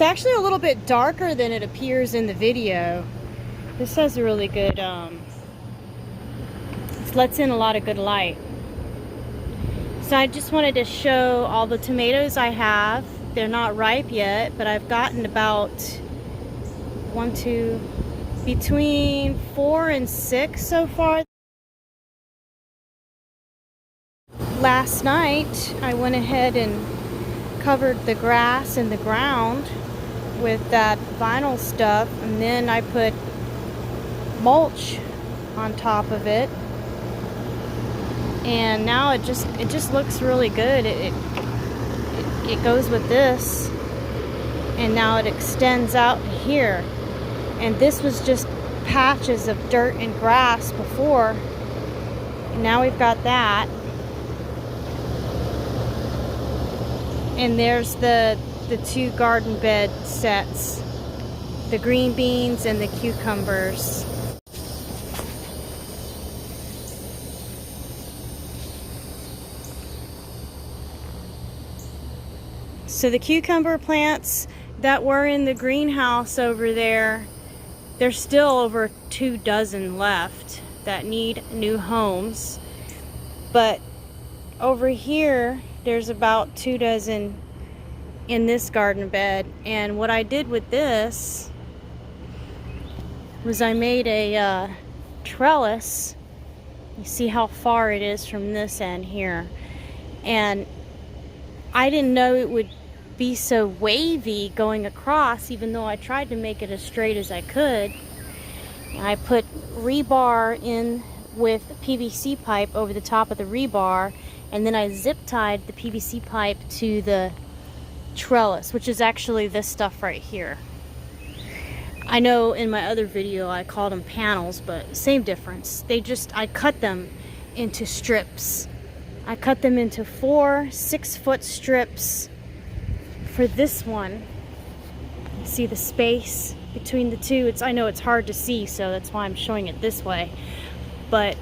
It's actually a little bit darker than it appears in the video. This has a really good, it lets in a lot of good light. So I just wanted to show all the tomatoes I have. They're not ripe yet, but I've gotten about between 4 and 6 so far. Last night I went ahead and covered the grass and the ground with that vinyl stuff, and then I put mulch on top of it, and now it just looks really good. It goes with this, and now it extends out to here. And this was just patches of dirt and grass before, and now we've got that. And there's the two garden bed sets, the green beans and the cucumbers. So the cucumber plants that were in the greenhouse over there, there's still over 2 dozen left that need new homes. But over here, there's about 2 dozen in this garden bed. And what I did with this was I made a trellis. You see how far it is from this end here. And I didn't know it would be so wavy going across, even though I tried to make it as straight as I could. And I put rebar in with PVC pipe over the top of the rebar, and then I zip tied the PVC pipe to the trellis, which is actually this stuff right here. I know in my other video I called them panels, but same difference. I cut them into strips. I cut them into 4 6-foot strips for this one. You see the space between the two? I know it's hard to see, so that's why I'm showing it this way. But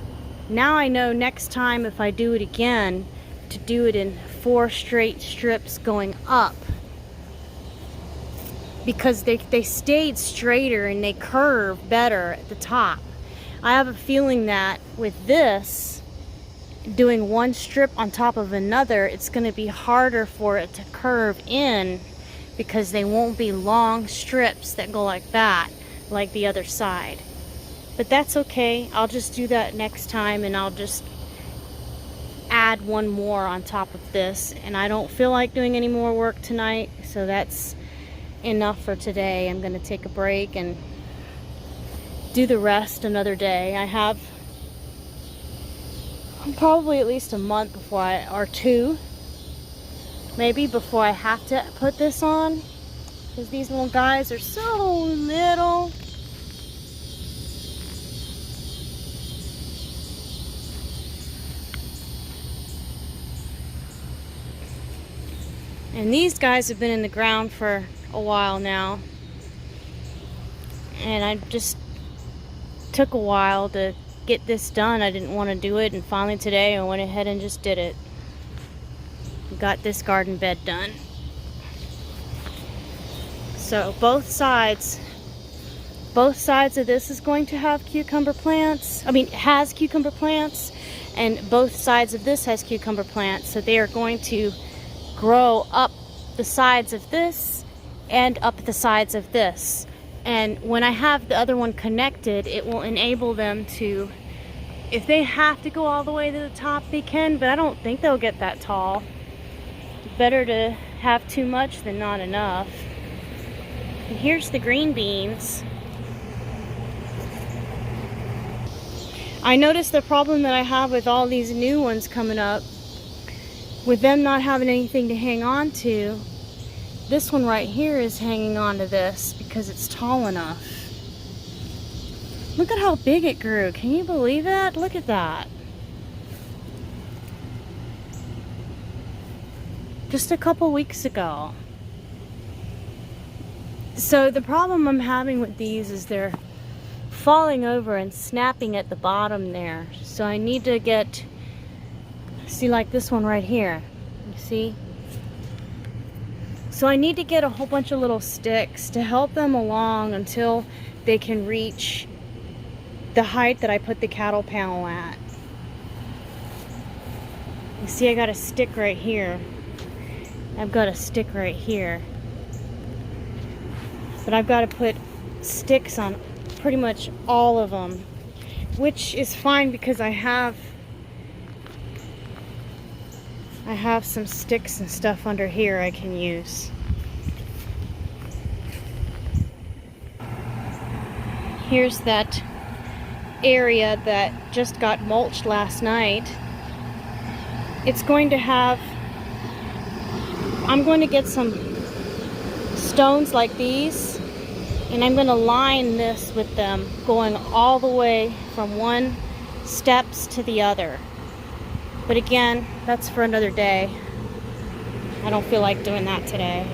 now I know next time if I do it again, to do it in 4 straight strips going up, because they stayed straighter and they curve better at the top. I have a feeling that with this, doing 1 strip on top of another, it's going to be harder for it to curve in, because they won't be long strips that go like that, like the other side. But that's okay. I'll just do that next time, and I'll just add 1 more on top of this. And I don't feel like doing any more work tonight, so that's enough for today. I'm going to take a break and do the rest another day. I have probably at least a month or 2 maybe before I have to put this on, because these little guys are so little. And these guys have been in the ground for a while now, and I just took a while to get this done. I didn't want to do it, and finally today I went ahead and just did it. Got this garden bed done. So both sides of this is going to have cucumber plants. Has cucumber plants, and both sides of this has cucumber plants. So they are going to grow up the sides of this and up the sides of this. And when I have the other one connected, it will enable them to, if they have to go all the way to the top, they can, but I don't think they'll get that tall. Better to have too much than not enough. And here's the green beans. I noticed the problem that I have with all these new ones coming up, with them not having anything to hang on to. This one right here is hanging on to this because it's tall enough. Look at how big it grew. Can you believe that? Look at that. Just a couple weeks ago. So the problem I'm having with these is they're falling over and snapping at the bottom there. So I need to get, see, like this one right here. You see? So I need to get a whole bunch of little sticks to help them along until they can reach the height that I put the cattle panel at. You see, I got a stick right here. I've got a stick right here. But I've got to put sticks on pretty much all of them, which is fine because I have some sticks and stuff under here I can use. Here's that area that just got mulched last night. It's going to have, I'm going to get some stones like these, and I'm going to line this with them going all the way from one steps to the other. But again, that's for another day. I don't feel like doing that today.